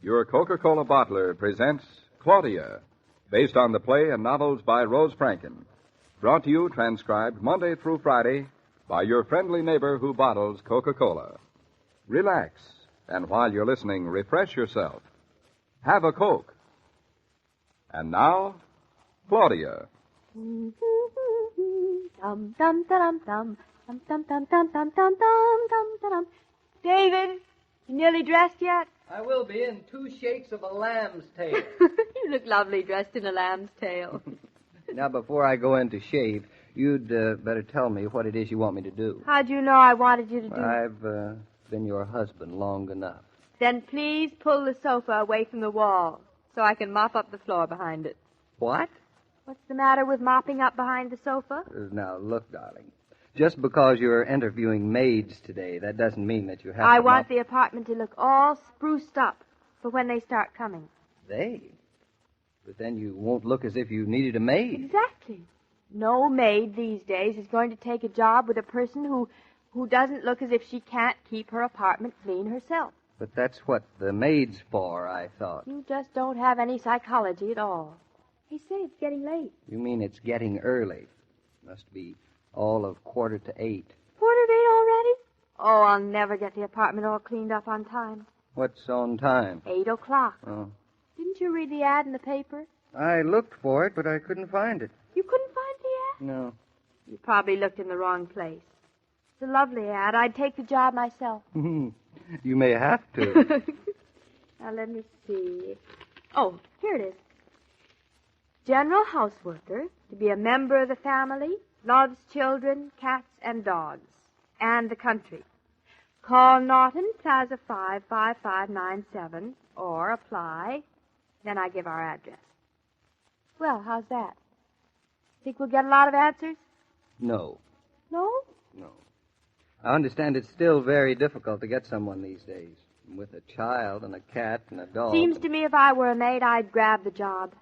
Your Coca-Cola bottler presents Claudia, based on the play and novels by Rose Franken. Brought to you, transcribed Monday through Friday, by your friendly neighbor who bottles Coca-Cola. Relax, and while you're listening, refresh yourself. Have a Coke. And now, Claudia. Dum dum dum dum dum dum dum dum dum dum dum dum dum. David, you nearly dressed yet? I will be in 2 shakes of a lamb's tail. You look lovely dressed in a lamb's tail. Now, before I go in to shave, you'd better tell me what it is you want me to do. How'd you know I wanted you to do? I've been your husband long enough. Then please pull the sofa away from the wall so I can mop up the floor behind it. What? What's the matter with mopping up behind the sofa? Now, look, darling. Just because you're interviewing maids today, that doesn't mean that you have I to want the apartment to look all spruced up for when they start coming. They? But then you won't look as if you needed a maid. Exactly. No maid these days is going to take a job with a person who doesn't look as if she can't keep her apartment clean herself. But that's what the maid's for, I thought. You just don't have any psychology at all. Hey, say, it's getting late. You mean it's getting early? Must be all of 7:45. 7:45 already? Oh, I'll never get the apartment all cleaned up on time. What's on time? 8:00. Oh. Didn't you read the ad in the paper? I looked for it, but I couldn't find it. You couldn't find the ad? No. You probably looked in the wrong place. It's a lovely ad. I'd take the job myself. You may have to. Now, let me see. Oh, here it is. General houseworker, to be a member of the family, loves children, cats, and dogs, and the country. Call Naughton, Plaza 55597, or apply. Then I give our address. Well, how's that? Think we'll get a lot of answers? No. No? No. I understand it's still very difficult to get someone these days. With a child and a cat and a dog. Seems to me if I were a maid, I'd grab the job.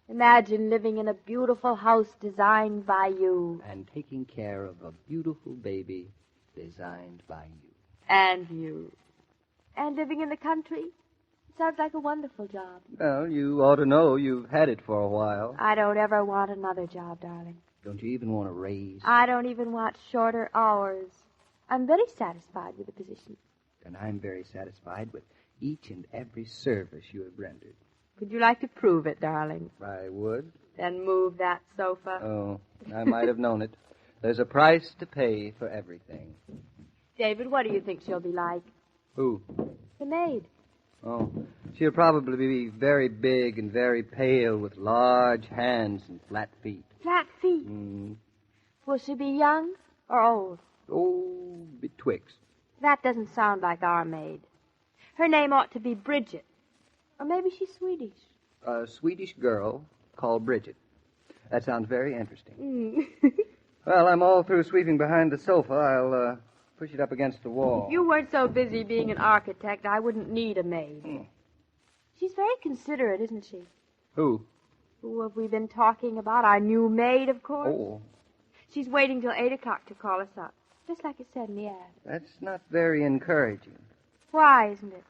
Imagine living in a beautiful house designed by you. And taking care of a beautiful baby designed by you. And you. And living in the country. Sounds like a wonderful job. Well, you ought to know you've had it for a while. I don't ever want another job, darling. Don't you even want a raise? I don't even want shorter hours. I'm very satisfied with the position. And I'm very satisfied with each and every service you have rendered. Would you like to prove it, darling? I would. Then move that sofa. Oh, I might have known it. There's a price to pay for everything. David, what do you think she'll be like? Who? The maid. Oh, she'll probably be very big and very pale with large hands and flat feet. Flat feet? Will she be young or old? Oh, betwixt. That doesn't sound like our maid. Her name ought to be Bridget. Or maybe she's Swedish. A Swedish girl called Bridget. That sounds very interesting. Well, I'm all through sweeping behind the sofa. I'll push it up against the wall. If you weren't so busy being an architect, I wouldn't need a maid. She's very considerate, isn't she? Who? Who have we been talking about? Our new maid, of course. Oh. She's waiting till 8:00 to call us up. Just like it said in the ad. That's not very encouraging. Why isn't it?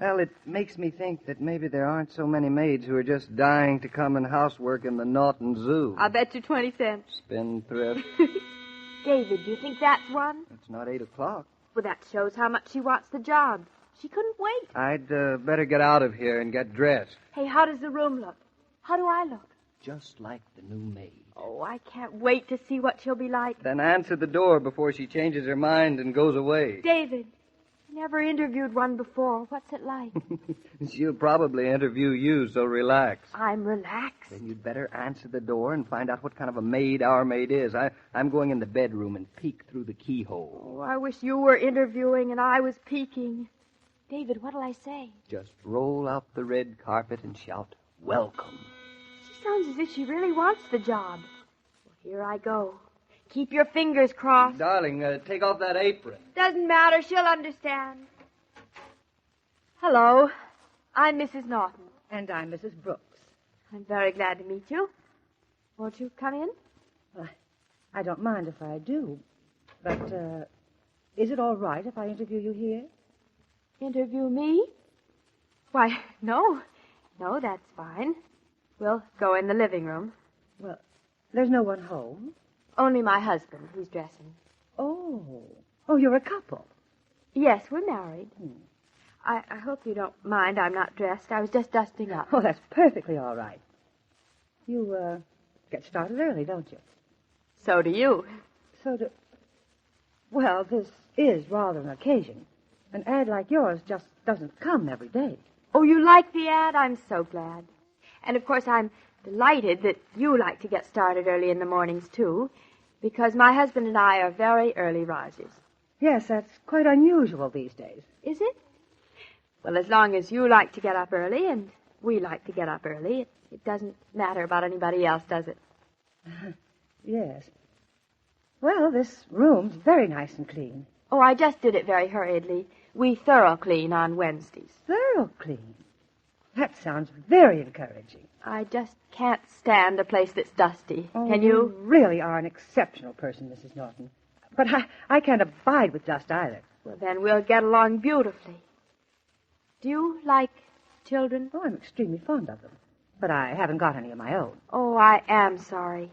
Well, it makes me think that maybe there aren't so many maids who are just dying to come and housework in the Naughton Zoo. I'll bet you 20 cents. Spendthrift. David, do you think that's one? It's not 8:00. Well, that shows how much she wants the job. She couldn't wait. I'd better get out of here and get dressed. Hey, how does the room look? How do I look? Just like the new maid. Oh, I can't wait to see what she'll be like. Then answer the door before she changes her mind and goes away. David, never interviewed one before. What's it like? She'll probably interview you, so relax. I'm relaxed. Then you'd better answer the door and find out what kind of a maid our maid is. I'm going in the bedroom and peek through the keyhole. Oh, I wish you were interviewing and I was peeking. David, what'll I say? Just roll out the red carpet and shout, "Welcome." She sounds as if she really wants the job. Well, here I go. Keep your fingers crossed. Darling, take off that apron. Doesn't matter. She'll understand. Hello. I'm Mrs. Naughton. And I'm Mrs. Brooks. I'm very glad to meet you. Won't you come in? Well, I don't mind if I do. But, is it all right if I interview you here? Interview me? Why, no. No, that's fine. We'll go in the living room. Well, there's no one home? Only my husband. He's dressing. Oh. Oh, you're a couple. Yes, we're married. I hope you don't mind I'm not dressed. I was just dusting up. Oh, that's perfectly all right. You, get started early, don't you? So do you. Well, this is rather an occasion. An ad like yours just doesn't come every day. Oh, you like the ad? I'm so glad. And, of course, I'm delighted that you like to get started early in the mornings, too, because my husband and I are very early risers. Yes, that's quite unusual these days. Is it? Well, as long as you like to get up early and we like to get up early, it doesn't matter about anybody else, does it? Yes. Well, this room's very nice and clean. Oh, I just did it very hurriedly. We thorough clean on Wednesdays. Thorough clean? That sounds very encouraging. I just can't stand a place that's dusty. Oh, Can you? You really are an exceptional person, Mrs. Naughton. But I can't abide with dust either. Well, then we'll get along beautifully. Do you like children? Oh, I'm extremely fond of them. But I haven't got any of my own. Oh, I am sorry.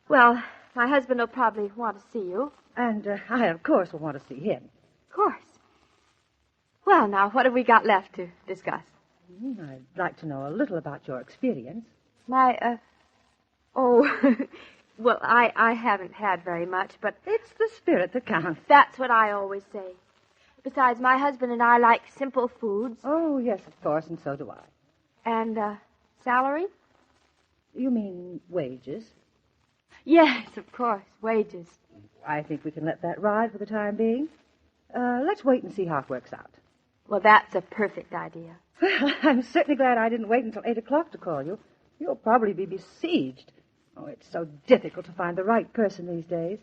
Well, my husband will probably want to see you. And I, of course, will want to see him. Of course. Well, now, what have we got left to discuss? I'd like to know a little about your experience. Well, I haven't had very much, but... It's the spirit that counts. That's what I always say. Besides, my husband and I like simple foods. Oh, yes, of course, and so do I. And, salary? You mean wages? Yes, of course, wages. I think we can let that ride for the time being. Let's wait and see how it works out. Well, that's a perfect idea. I'm certainly glad I didn't wait until 8 o'clock to call you. You'll probably be besieged. Oh, it's so difficult to find the right person these days.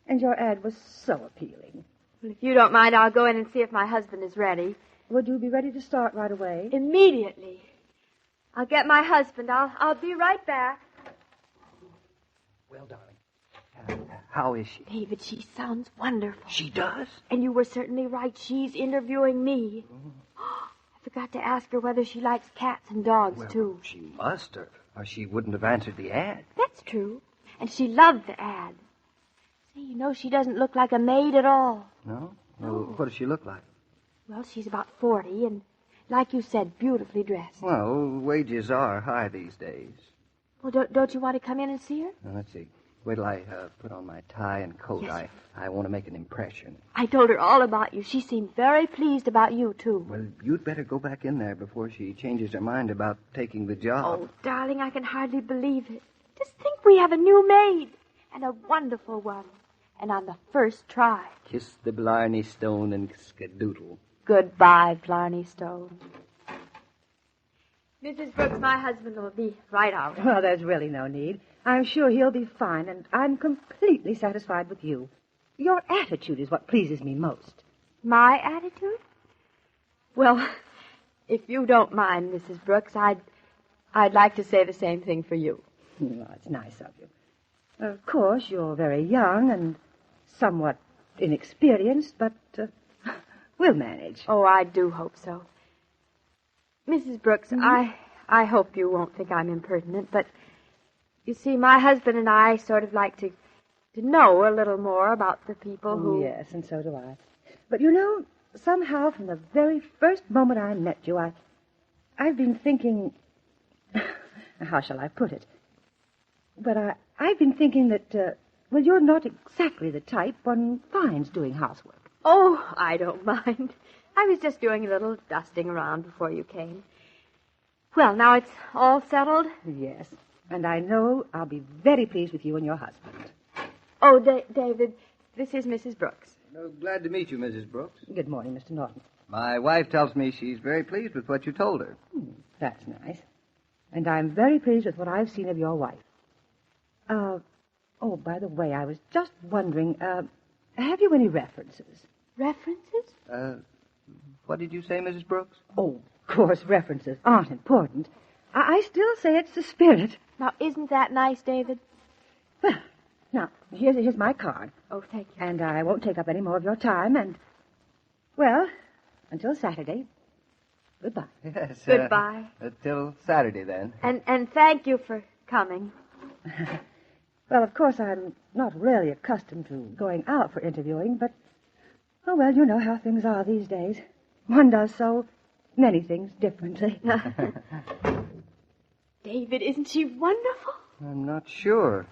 And your ad was so appealing. Well, if you don't mind, I'll go in and see if my husband is ready. Would you be ready to start right away? Immediately. I'll get my husband. I'll be right back. Well, darling, how is she? David, she sounds wonderful. She does? And you were certainly right. She's interviewing me. I forgot to ask her whether she likes cats and dogs, too. She must, or she wouldn't have answered the ad. That's true. And she loved the ad. Say, you know, she doesn't look like a maid at all. No? Well, what does she look like? Well, she's about 40 and, like you said, beautifully dressed. Well, wages are high these days. Well, don't you want to come in and see her? Now, let's see. Wait till I put on my tie and coat. Yes. I want to make an impression. I told her all about you. She seemed very pleased about you, too. Well, you'd better go back in there before she changes her mind about taking the job. Oh, darling, I can hardly believe it. Just think we have a new maid, and a wonderful one, and on the first try. Kiss the Blarney Stone and skadoodle. Goodbye, Blarney Stone. Mrs. Brooks, my husband will be right out. Well, there's really no need. I'm sure he'll be fine, and I'm completely satisfied with you. Your attitude is what pleases me most. My attitude? Well, if you don't mind, Mrs. Brooks, I'd like to say the same thing for you. Well, it's nice of you. Of course, you're very young and somewhat inexperienced, but we'll manage. Oh, I do hope so. Mrs. Brooks, I hope you won't think I'm impertinent, but you see, my husband and I sort of like to know a little more about the people who... Yes, and so do I. But you know, somehow from the very first moment I met you, I've been thinking... How shall I put it? But I've been thinking that, well, you're not exactly the type one finds doing housework. Oh, I don't mind. I was just doing a little dusting around before you came. Well, now it's all settled? Yes, and I know I'll be very pleased with you and your husband. Oh, David, this is Mrs. Brooks. Glad to meet you, Mrs. Brooks. Good morning, Mr. Naughton. My wife tells me she's very pleased with what you told her. That's nice. And I'm very pleased with what I've seen of your wife. Oh, by the way, I was just wondering, have you any references? References? What did you say, Mrs. Brooks? Oh, of course, references aren't important. I still say it's the spirit. Now, isn't that nice, David? Well, now, here's my card. Oh, thank you. And I won't take up any more of your time, and, well, until Saturday, goodbye. Yes. Goodbye. Till Saturday, then. And thank you for coming. Well, of course, I'm not really accustomed to going out for interviewing, but, oh, well, you know how things are these days. One does so many things differently. David, isn't she wonderful? I'm not sure.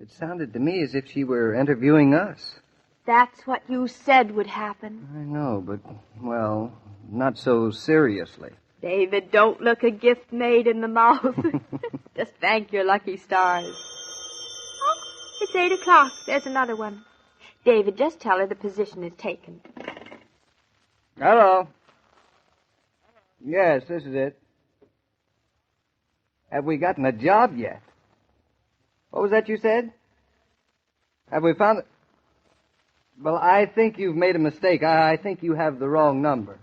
It sounded to me as if she were interviewing us. That's what you said would happen. I know, but, well, not so seriously. David, don't look a gift made in the mouth. Just thank your lucky stars. Oh, it's 8 o'clock. There's another one. David, just tell her the position is taken. Hello. Yes, this is it. Have we gotten a job yet? What was that you said? Have we found it? Well, I think you've made a mistake. I think you have the wrong number.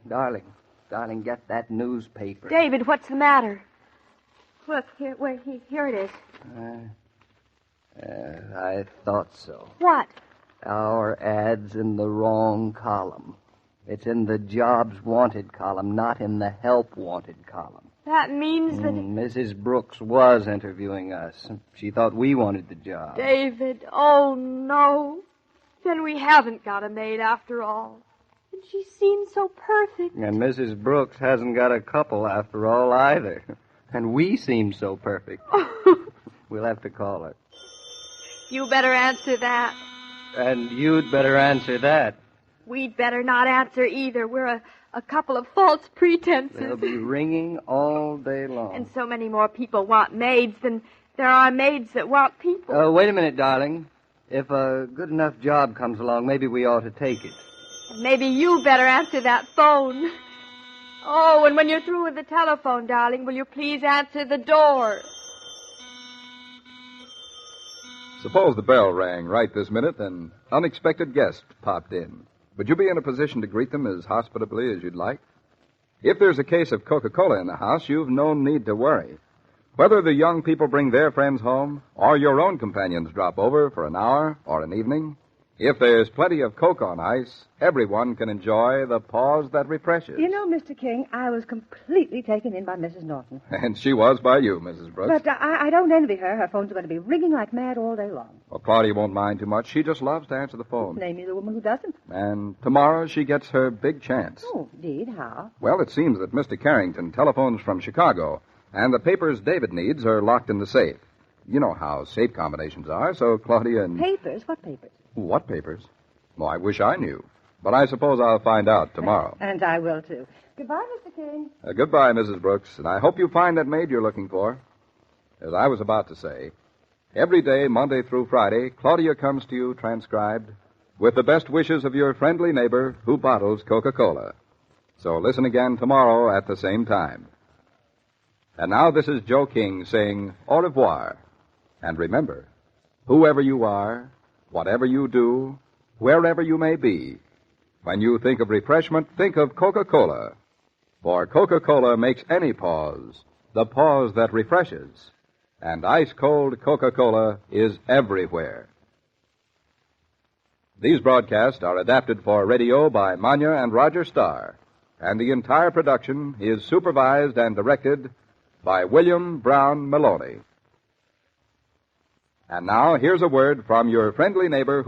Darling, get that newspaper. David, what's the matter? Look, here it is. I thought so. What? Our ad's in the wrong column. It's in the jobs wanted column, not in the help wanted column. That means that... Mrs. Brooks was interviewing us. She thought we wanted the job. David, oh no. Then we haven't got a maid after all. And she seems so perfect. And Mrs. Brooks hasn't got a couple after all either. And we seem so perfect. We'll have to call her. You better answer that. And you'd better answer that. We'd better not answer either. We're a couple of false pretenses. They'll be ringing all day long. And so many more people want maids than there are maids that want people. Wait a minute, darling. If a good enough job comes along, maybe we ought to take it. Maybe you better answer that phone. Oh, and when you're through with the telephone, darling, will you please answer the door? Suppose the bell rang right this minute and unexpected guest popped in. Would you be in a position to greet them as hospitably as you'd like? If there's a case of Coca-Cola in the house, you've no need to worry. Whether the young people bring their friends home or your own companions drop over for an hour or an evening, if there's plenty of Coke on ice, everyone can enjoy the pause that refreshes. You know, Mr. King, I was completely taken in by Mrs. Naughton. And she was by you, Mrs. Brooks. But I don't envy her. Her phones are going to be ringing like mad all day long. Well, Claudia won't mind too much. She just loves to answer the phone. Name me the woman who doesn't. And tomorrow she gets her big chance. Oh, indeed. How? Well, it seems that Mr. Carrington telephones from Chicago, and the papers David needs are locked in the safe. You know how safe combinations are, so Claudia and... Papers? What papers? What papers? Well, I wish I knew. But I suppose I'll find out tomorrow. And I will, too. Goodbye, Mr. King. Goodbye, Mrs. Brooks, and I hope you find that maid you're looking for. As I was about to say, every day, Monday through Friday, Claudia comes to you transcribed with the best wishes of your friendly neighbor who bottles Coca-Cola. So listen again tomorrow at the same time. And now this is Joe King saying au revoir. And remember, whoever you are, whatever you do, wherever you may be, when you think of refreshment, think of Coca-Cola. For Coca-Cola makes any pause the pause that refreshes. And ice-cold Coca-Cola is everywhere. These broadcasts are adapted for radio by Manya and Roger Starr, and the entire production is supervised and directed by William Brown Meloney. And now, here's a word from your friendly neighbor who